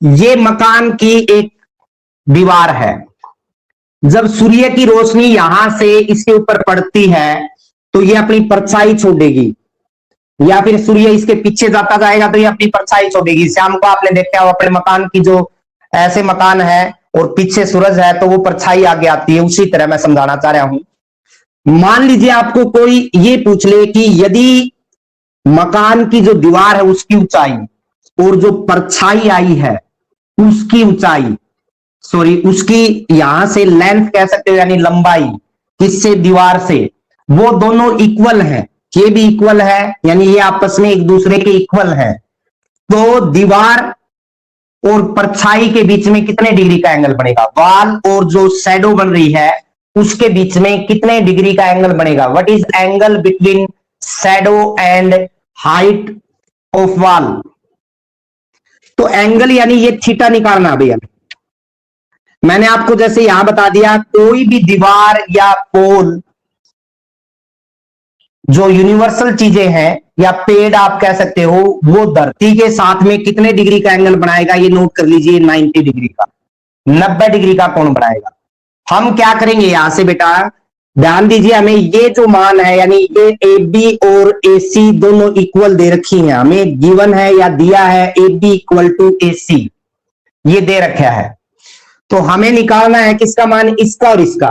ये मकान की एक दीवार है। जब सूर्य की रोशनी यहां से इसके ऊपर पड़ती है तो ये अपनी परछाई छोड़ेगी, या फिर सूर्य इसके पीछे जाता जाएगा तो ये अपनी परछाई छोड़ेगी। शाम को आपने देखा हो अपने मकान की, जो ऐसे मकान है और पीछे सूरज है तो वो परछाई आगे आती है, उसी तरह मैं समझाना चाह रहा हूं। मान लीजिए आपको कोई ये पूछ ले कि यदि मकान की जो दीवार है उसकी ऊंचाई और जो परछाई आई है उसकी ऊंचाई, सॉरी उसकी यहां से लेंथ कह सकते हो यानी लंबाई, किससे, दीवार से, वो दोनों इक्वल है, ये भी इक्वल है यानी ये आपस में एक दूसरे के इक्वल है, तो दीवार और परछाई के बीच में कितने डिग्री का एंगल बनेगा? वॉल और जो शैडो बन रही है उसके बीच में कितने डिग्री का एंगल बनेगा? What is angle between shadow and height of wall? तो एंगल यानी ये थीटा निकालना भैया। मैंने आपको जैसे यहां बता दिया, कोई भी दीवार या पोल जो यूनिवर्सल चीजें हैं या पेड़ आप कह सकते हो, वो धरती के साथ में कितने डिग्री का एंगल बनाएगा? ये नोट कर लीजिए, 90 डिग्री का, 90 डिग्री का कोण बनाएगा। हम क्या करेंगे यहां से बेटा, ध्यान दीजिए, हमें ये जो मान है यानी ये ए बी और ए सी दोनों इक्वल दे रखी है, हमें गिवन है या दिया है ए बी इक्वल टू ए सी, ये दे रखा है। तो हमें निकालना है किसका मान? इसका और इसका।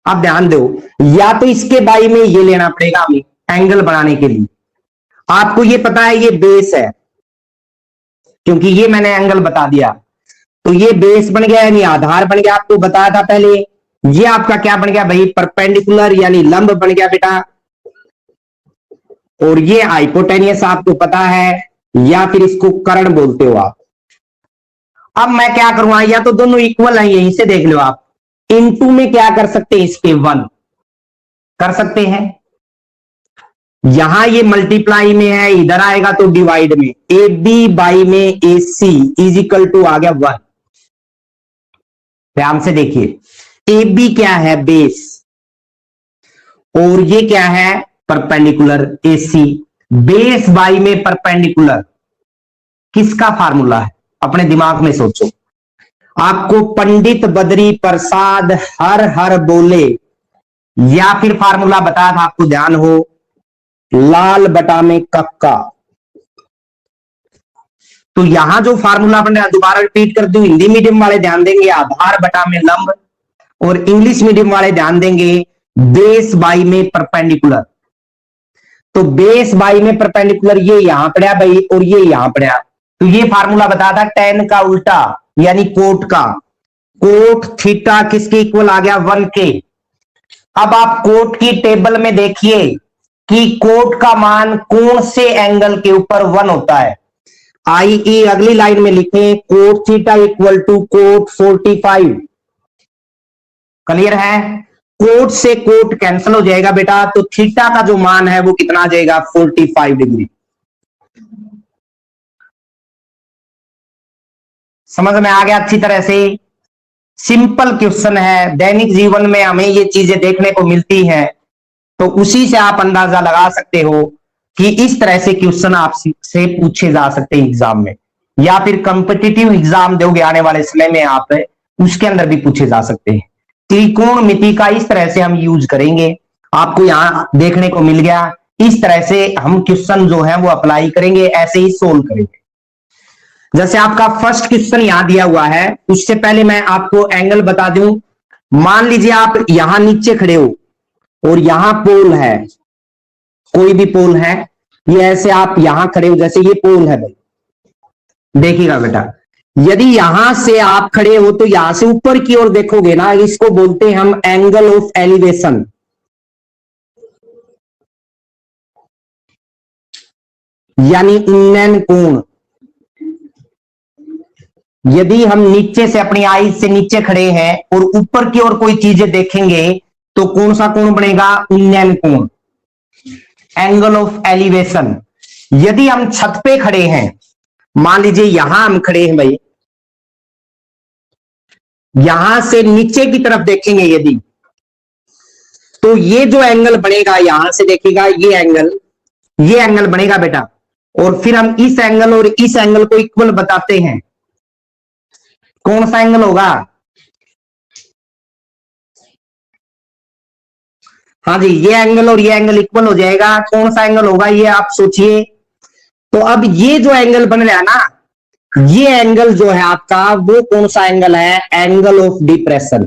आप ध्यान दो, या तो इसके बाई में ये लेना पड़ेगा हमें एंगल बनाने के लिए। आपको ये पता है ये बेस है, क्योंकि ये मैंने एंगल बता दिया, तो ये बेस बन गया यानी आधार बन गया। आपको बताया था पहले, ये आपका क्या बन गया भाई? परपेंडिकुलर यानी लंब बन गया बेटा। और ये हाइपोटेनियस आपको पता है, या फिर इसको कर्ण बोलते हो आप। अब मैं क्या करूंगा, या तो दोनों इक्वल है, यहीं से देख लो आप, इनटू में क्या कर सकते हैं, इसके 1 कर सकते हैं। यहां ये मल्टीप्लाई में है, इधर आएगा तो डिवाइड में, ए बी बाई में ए सी इज इक्वल टू आ गया 1। ध्यान से देखिए, ए बी क्या है? बेस, और ये क्या है? Perpendicular, A C. Base by में परपेंडिकुलर, किसका फार्मूला है? अपने दिमाग में सोचो। आपको पंडित बद्री प्रसाद हर हर बोले, या फिर फार्मूला बताया था आपको, ध्यान हो, लाल बटा में कक्का। तो यहां जो फार्मूला बन रहा है, दोबारा रिपीट कर दूं, हिंदी मीडियम वाले ध्यान देंगे आधार बटा में लंब, और इंग्लिश मीडियम वाले ध्यान देंगे बेस बाई में परपेंडिकुलर। तो बेस बाई में परपेंडिकुलर ये यहां पड़ा भाई, और ये यहां पड़ा, तो ये फार्मूला बताया था tan का उल्टा यानी कोट का। कोट थीटा किसके इक्वल आ गया? 1 के। अब आप कोट की टेबल में देखिए कि कोट का मान कौन से एंगल के ऊपर 1 होता है। आई अगली लाइन में लिखें, cot theta equal to cot 45। Clear है? कोट से कोट कैंसिल हो जाएगा बेटा, तो थीटा का जो मान है वो कितना आ जाएगा? 45 डिग्री। समझ में आ गया अच्छी तरह से? सिंपल क्वेश्चन है, दैनिक जीवन में हमें ये चीजें देखने को मिलती हैं, तो उसी से आप अंदाजा लगा सकते हो कि इस तरह से क्वेश्चन आपसे पूछे जा सकते हैं एग्जाम में, या फिर कॉम्पिटिटिव एग्जाम दोगे आने वाले समय में आप, उसके अंदर भी पूछे जा सकते हैं। त्रिकोणमिति का इस तरह से हम यूज करेंगे, आपको यहां देखने को मिल गया। इस तरह से हम क्वेश्चन जो है वो अप्लाई करेंगे, ऐसे ही सोल्व करेंगे। जैसे आपका फर्स्ट क्वेश्चन यहां दिया हुआ है, उससे पहले मैं आपको एंगल बता दूं। मान लीजिए आप यहां नीचे खड़े हो और यहां पोल है, कोई भी पोल है, ये ऐसे आप यहां खड़े हो, जैसे ये पोल है भाई, देखिएगा बेटा, यदि यहां से आप खड़े हो तो यहां से ऊपर की ओर देखोगे ना, इसको बोलते हैं हम एंगल ऑफ एलिवेशन। यानी उन्नयन कोण। यदि हम नीचे से अपनी आईज से नीचे खड़े हैं और ऊपर की ओर कोई चीजें देखेंगे तो कौन सा कोण बनेगा? उन्नयन कोण, एंगल ऑफ एलिवेशन। यदि हम छत पे खड़े हैं, मान लीजिए यहां हम खड़े हैं भाई, यहां से नीचे की तरफ देखेंगे यदि, तो ये जो एंगल बनेगा, यहां से देखिएगा ये एंगल बनेगा बेटा, और फिर हम इस एंगल और इस एंगल को इक्वल बताते हैं, कौन सा एंगल होगा? हाँ जी, ये एंगल और ये एंगल इक्वल हो जाएगा। कौन सा एंगल होगा ये आप सोचिए। तो अब ये जो एंगल बन रहा है ना, ये एंगल जो है आपका, वो कौन सा एंगल है? एंगल ऑफ डिप्रेशन,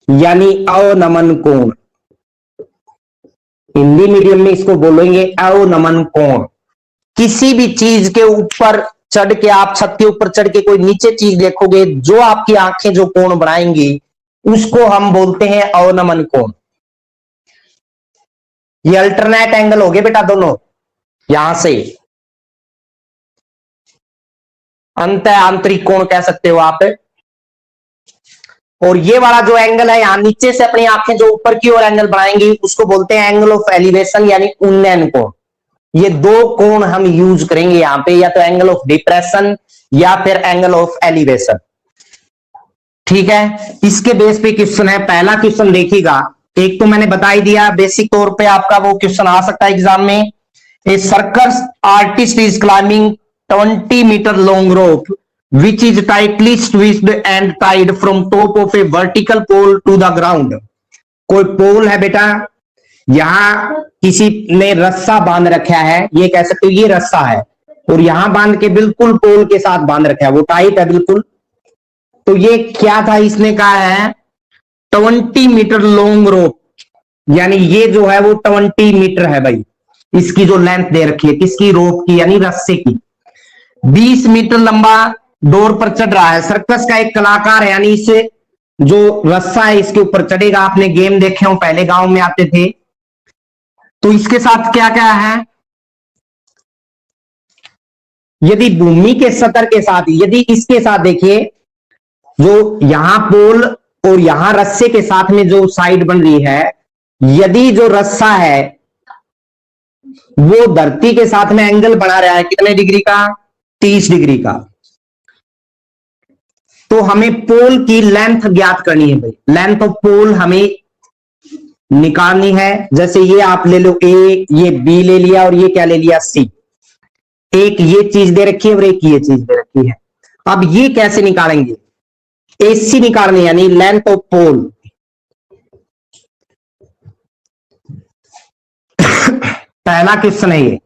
यानी अवनमन कोण। हिंदी मीडियम में इसको बोलेंगे अवनमन कोण। किसी भी चीज के ऊपर चढ़ के, आप छत के ऊपर चढ़ के कोई नीचे चीज देखोगे, जो आपकी आंखें जो कोण बनाएंगी उसको हम बोलते हैं अवनमन कोण। ये अल्टरनेट एंगल हो गए बेटा दोनों, यहां से अंत आंतरिक कोण कह सकते हो आप। और ये वाला जो एंगल है, यहां नीचे से अपनी आंखें जो ऊपर की ओर एंगल बनाएंगी उसको बोलते हैं एंगल ऑफ एलिवेशन, यानी उन्नयन कोण। ये दो कोण हम यूज करेंगे यहां पे, या तो एंगल ऑफ डिप्रेशन या फिर एंगल ऑफ एलिवेशन। ठीक है, इसके बेस पे क्वेश्चन है। पहला क्वेश्चन देखिएगा, एक तो मैंने बता ही दिया बेसिक तौर पे, आपका वो क्वेश्चन आ सकता है एग्जाम में। A circus artist is climbing 20 metre long rope which is tightly twisted and tied from top of a vertical pole to the ground। कोई पोल है बेटा, यहां किसी ने रस्सा बांध रखा है, ये कह सकते हो ये रस्सा है, और यहां बांध के बिल्कुल पोल के साथ बांध रखा है, वो टाइट है बिल्कुल। तो ये क्या था, इसने कहा है 20 मीटर लॉन्ग रोप, यानी ये जो है वो 20 मीटर है भाई, इसकी जो लेंथ दे रखी है, किसकी? रोप की, यानी रस्से की। 20 मीटर लंबा डोर पर चढ़ रहा है। सर्कस का एक कलाकार है, यानी इसे जो रस्सा है इसके ऊपर चढ़ेगा। आपने गेम देखे हो, पहले गांव में आते थे। तो इसके साथ क्या क्या है, यदि भूमि के सतर के साथ, यदि इसके साथ देखिए, जो यहां पोल और यहां रस्से के साथ में जो साइड बन रही है, यदि जो रस्सा है वो धरती के साथ में एंगल बना रहा है कितने डिग्री का? 30 डिग्री का। तो हमें पोल की लेंथ ज्ञात करनी है भाई, लेंथ ऑफ पोल हमें निकालनी है। जैसे ये आप ले लो ए, ये बी ले लिया, और ये क्या ले लिया? सी। एक ये चीज दे रखी है और एक ये चीज दे रखी है। अब ये कैसे निकालेंगे? एसी निकालनी, यानी लेंथ ऑफ पोल। पहला क्वेश्चन है ये,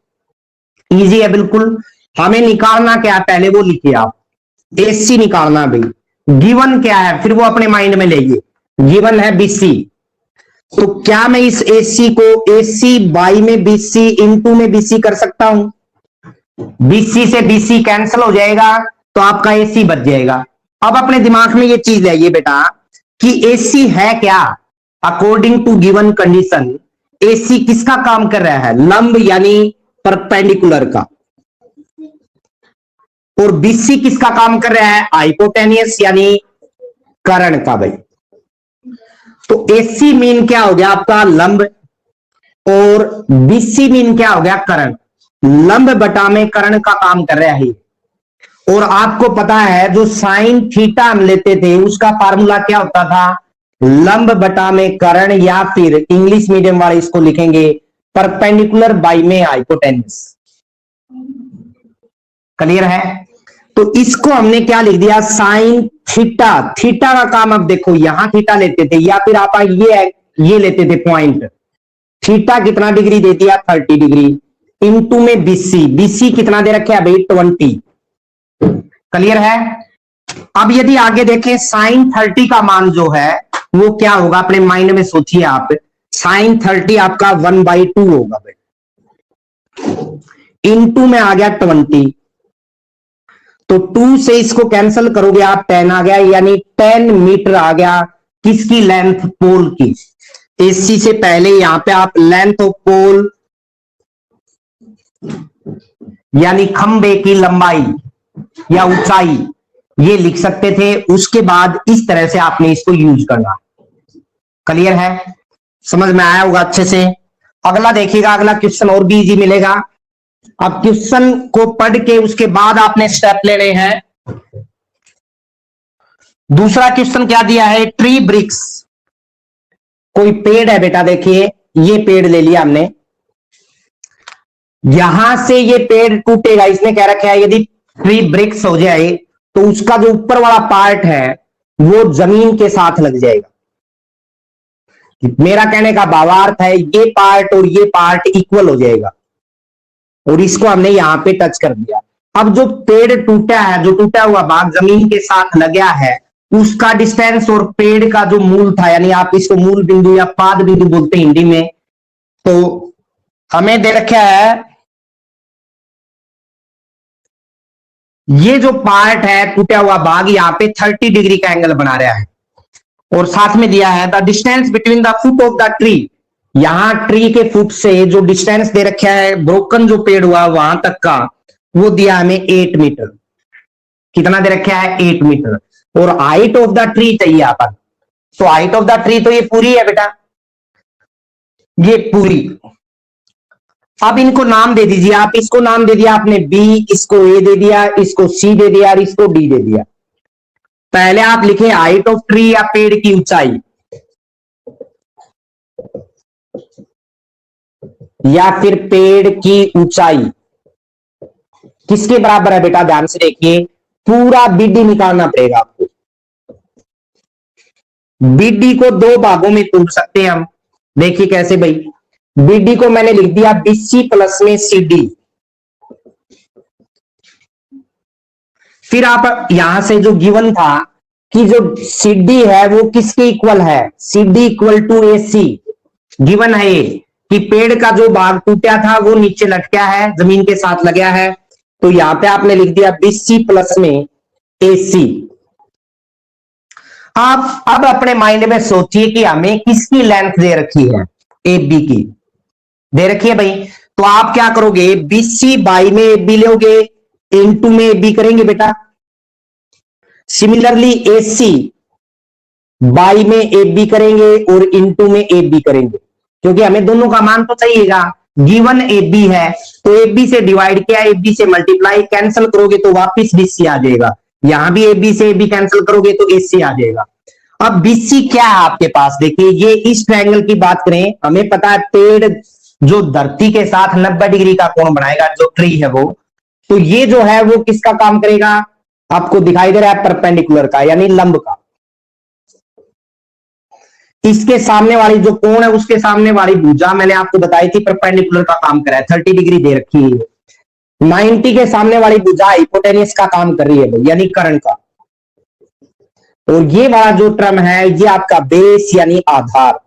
इजी है बिल्कुल। हमें निकालना क्या है, पहले वो लिखिए आप, एसी निकालना भाई। गिवन क्या है, फिर वो अपने माइंड में लेंगे। गिवन है बीसी, तो क्या मैं इस एसी को एसी बाई में बीसी इंटू में बीसी कर सकता हूं? बीसी से बीसी कैंसिल हो जाएगा, तो आपका एसी बच जाएगा। अब अपने दिमाग में ये चीज लाइए बेटा कि एसी है क्या। According to given condition, AC किसका काम कर रहा है? लंब यानी परपेंडिकुलर का। और बीसी किसका काम कर रहा है? हाइपोटेनियस यानी कर्ण का भाई। तो एसी मीन क्या हो गया आपका? लंब, और बीसी मीन क्या हो गया? कर्ण। लंब बटा में कर्ण का काम कर रहा है। और आपको पता है जो साइन थीटा हम लेते थे उसका फार्मूला क्या होता था? लंब बटा में कर्ण, या फिर इंग्लिश मीडियम वाले इसको लिखेंगे परपेंडिकुलर बाई में हाइपोटेनियस। क्लियर है? तो इसको हमने क्या लिख दिया? Sine theta. थीटा का काम अब देखो, यहां थीटा लेते थे, या फिर आप ये लेते थे पॉइंट। थीटा कितना डिग्री दे दिया? 30 डिग्री। इंटू में बीसी, बीसी कितना दे रखे है भाई? 20। क्लियर है? अब यदि आगे देखें, साइन 30 का मान जो है वो क्या होगा, अपने माइंड में सोचिए आप। साइन 30 आपका 1/2 होगा भाई, इंटू में आ गया 20, तो 2 से इसको कैंसिल करोगे आप, 10 आ गया, यानी 10 मीटर आ गया। किसकी लेंथ? पोल की। एसी से पहले यहां पे आप लेंथ ऑफ पोल यानी खंबे की लंबाई या ऊंचाई ये लिख सकते थे। उसके बाद इस तरह से आपने इसको यूज करना। क्लियर है? समझ में आया होगा अच्छे से। अगला देखिएगा, अगला क्वेश्चन और भी इजी मिलेगा। अब क्वेश्चन को पढ़ के उसके बाद आपने स्टेप लेने हैं। दूसरा क्वेश्चन क्या दिया है? Tree bricks. कोई पेड़ है बेटा, देखिए ये पेड़ ले लिया हमने, यहां से ये पेड़ टूटेगा। इसने कह रखा है यदि ट्री ब्रेक्स हो जाए तो उसका जो ऊपर वाला पार्ट है वो जमीन के साथ लग जाएगा। मेरा कहने का भावार्थ है ये पार्ट और ये पार्ट इक्वल हो जाएगा, और इसको हमने यहां पे टच कर दिया। अब जो पेड़ टूटा है, जो टूटा हुआ भाग जमीन के साथ लगा है, उसका डिस्टेंस और पेड़ का जो मूल था, यानी आप इसको मूल बिंदु या पाद बिंदु बोलते हैं हिंदी में, तो हमें दे रखा है ये जो पार्ट है टूटा हुआ भाग, यहां पे 30 डिग्री का एंगल बना रहा है, और साथ में दिया है the distance between the foot of the tree. यहां ट्री के फुट से जो डिस्टेंस दे रखा है, ब्रोकन जो पेड़ हुआ वहां तक का, वो दिया हमें 8 मीटर। कितना दे रखा है? 8 मीटर। और हाइट ऑफ द ट्री चाहिए अपन, तो हाइट ऑफ द ट्री तो ये पूरी है बेटा, ये पूरी। अब इनको नाम दे दीजिए आप। इसको नाम दे दिया आपने बी, इसको ए दे दिया, इसको सी दे दिया और इसको डी दे दिया। पहले आप लिखे हाइट ऑफ ट्री या पेड़ की ऊंचाई, या फिर पेड़ की ऊंचाई किसके बराबर है बेटा? ध्यान से देखिए, पूरा बीडी निकालना पड़ेगा आपको। बीडी को दो भागों में तोड़ सकते हैं हम। देखिए कैसे भाई, बीडी को मैंने लिख दिया बीसी प्लस में सीडी। फिर आप यहां से जो गिवन था कि जो सीडी है वो किसके इक्वल है? CD equal to AC. Given है ये कि पेड़ का जो भाग टूटा था वो नीचे लटका है, जमीन के साथ लगा है, तो यहां पे आपने लिख दिया बीसी प्लस में एसी। आप अब अपने माइंड में सोचिए कि हमें किसकी लेंथ दे रखी है? ए बी की दे रखी है भाई। तो आप क्या करोगे? बीसी बाई में ए बी लोगे, इनटू में ए बी करेंगे बेटा। सिमिलरली एसी बाई में ए बी करेंगे और इनटू में ए बी करेंगे, क्योंकि हमें दोनों का मान तो चाहिएगा। गिवन ए बी है तो ए बी से डिवाइड किया, ए बी से मल्टीप्लाई, कैंसिल करोगे तो वापिस बीसी आ जाएगा। यहां भी ए बी से ए बी कैंसिल करोगे तो एसी आ जाएगा। अब बीसी क्या है आपके पास? देखिए, ये इस ट्रायंगल की बात करें, हमें पता है पेड़ जो धरती के साथ 90 डिग्री का कोण बनाएगा, जो ट्री है वो, तो ये जो है वो किसका काम करेगा? आपको दिखाई दे रहा है परपेंडिकुलर का, यानी लंब का। इसके सामने वाली जो कोण है उसके सामने वाली भुजा मैंने आपको बताई थी परपेंडिकुलर का काम कर रहा है, 30 डिग्री दे रखी है। 90 के सामने वाली भुजा हाइपोटेन्यूस का काम कर रही है, यानी कर्ण का। और ये वाला जो टर्म है ये आपका बेस यानी आधार,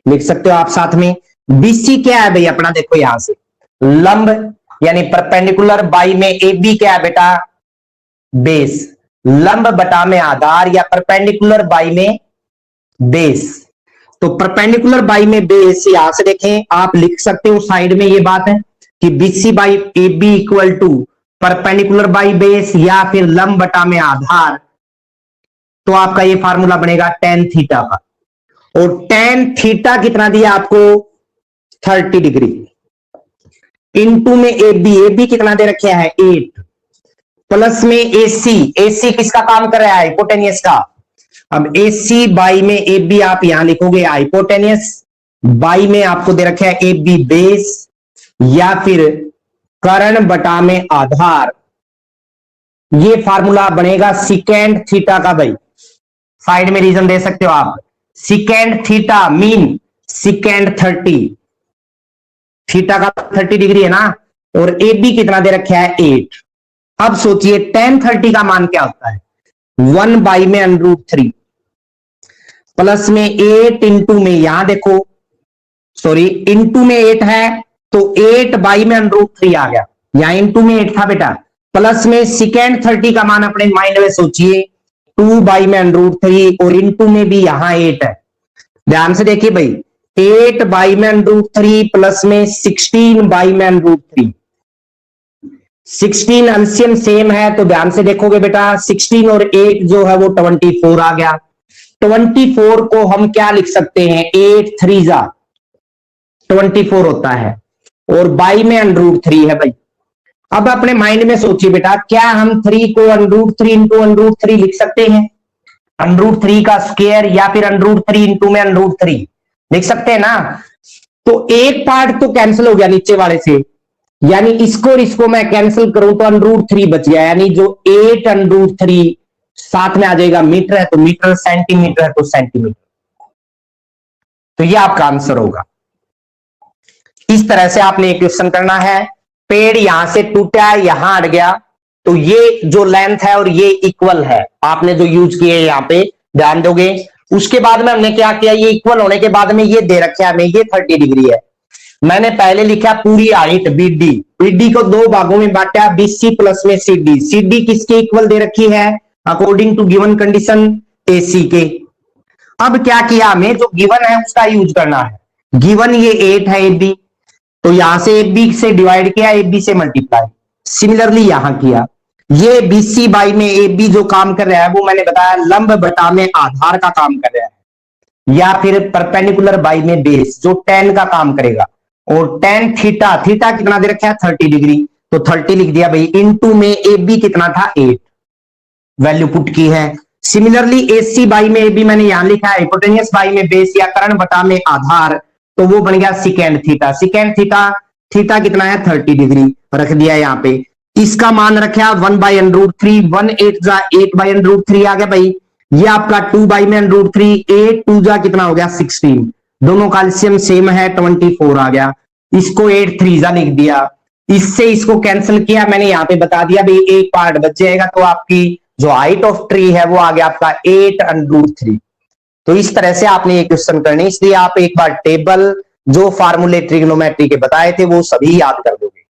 लिख सकते हो आप साथ में। बीसी क्या है भाई अपना? देखो यहां से लंब यानी परपेंडिकुलर, बाई में ए बी क्या है बेटा? बेस। लंब बटा में आधार या परपेंडिकुलर बाई में बेस। तो परपेंडिकुलर बाई में बेस, यहां से देखें आप लिख सकते हो साइड में ये बात है कि BC by A B equal to perpendicular by base या फिर लंब बटा में आधार। तो आपका ये फार्मूला बनेगा टेन थीटा का। और टेन थीटा कितना दिया आपको? 30 डिग्री। इनटू में ए बी कितना दे रखे है? 8, प्लस में एसी, एसी किसका काम कर रहा है? हाइपोटेनियस का। अब एसी बाई में ए बी आप यहां लिखोगे हाइपोटेनियस, बाई में आपको दे रखा है ए बी बेस, या फिर कर्ण बटा में आधार। ये फार्मूला बनेगा सिकेंड थीटा का भाई। साइड में रीजन दे सकते हो आप। Secant theta mean secant 30, theta का 30 डिग्री है ना, और ए बी कितना दे रखा है? 8। अब सोचिए tan 30 का मान क्या होता है? 1 बाई में √3 प्लस में 8 इंटू में, यहां देखो सॉरी इंटू में 8 है तो 8 बाई में √3 आ गया, यहां इंटू में 8 था बेटा। प्लस में सिकेंड 30 का मान अपने माइंड में सोचिए, 2 बाई में √3 और इंटू में भी यहां 8 है। ध्यान से देखिए भाई, 8 बाई में √3 प्लस में 16 बाई में √3, 16 एलसीएम सेम है तो ध्यान से देखोगे बेटा, 16 और 8 जो है वो 24 आ गया। 24 को हम क्या लिख सकते हैं? 8 3 जा 24 होता है, और बाई में √3 है भाई। अब अपने माइंड में सोचिए बेटा, क्या हम 3 को √3 इंटू √3 लिख सकते हैं? √3 का स्क्वायर या फिर √3 इंटू में √3, लिख सकते हैं ना। तो एक पार्ट तो कैंसिल हो गया नीचे वाले से, यानी इसको और इसको मैं कैंसिल करूं तो √3 बच गया, यानी जो 8√3 साथ में आ जाएगा, मीटर है तो मीटर, सेंटीमीटर है तो सेंटीमीटर। तो ये आपका आंसर होगा। इस तरह से आपने एक क्वेश्चन करना है। पेड़ यहां से टूटा, यहां अड़ गया, तो ये जो लेंथ है और ये इक्वल है, आपने जो यूज किए यहां पे ध्यान दोगे। उसके बाद में हमने क्या किया, ये इक्वल होने के बाद में ये दे रखा है हमें, ये 30 डिग्री है। मैंने पहले लिखा पूरी हाइट बीडी, बीडी को दो भागों में बांटा, बीसी प्लस में सीडी। सीडी किसके इक्वल दे रखी है according to given condition, AC के। अब क्या किया, हमें जो गिवन है उसका यूज करना है। गिवन ये 8 है एबी, तो यहां से एबी से डिवाइड किया, एबी से मल्टीप्लाई। सिमिलरली यहां किया, ये बीसी बाई में एबी जो काम कर रहा है वो मैंने बताया लंब बटा में आधार का काम कर रहा है, या फिर परपेंडिकुलर बाई में बेस जो tan का काम करेगा। और tan थीटा, थीटा कितना दे रखा है 30 डिग्री, तो 30 लिख दिया भाई, इनटू में एबी कितना था 8, वैल्यू पुट की है। सिमिलरली एसी बाई में एबी मैंने यहां लिखा है हाइपोटेनियस बाई में बेस या कर्ण बटा में आधार, तो वो बन गया secant theta. Secant theta, theta कितना है 30 डिग्री रख दिया यहां पे। इसका मान रखा 1/√3, 1 8 जा 8/√3 आ गया भाई। ये आपका 2 में √3, 8 2 जा कितना हो गया 16, दोनों कैल्शियम सेम है 24 आ गया। इसको 8 3 जा लिख दिया, इससे इसको कैंसिल किया, मैंने यहां पे बता दिया भाई एक पार्ट बच जाएगा, तो आपकी जो हाइट ऑफ ट्री है वो आ गया आपका 8√3। तो इस तरह से आपने ये क्वेश्चन करने, इसलिए आप एक बार टेबल जो फार्मूले ट्रिग्नोमेट्री के बताए थे वो सभी याद कर दें।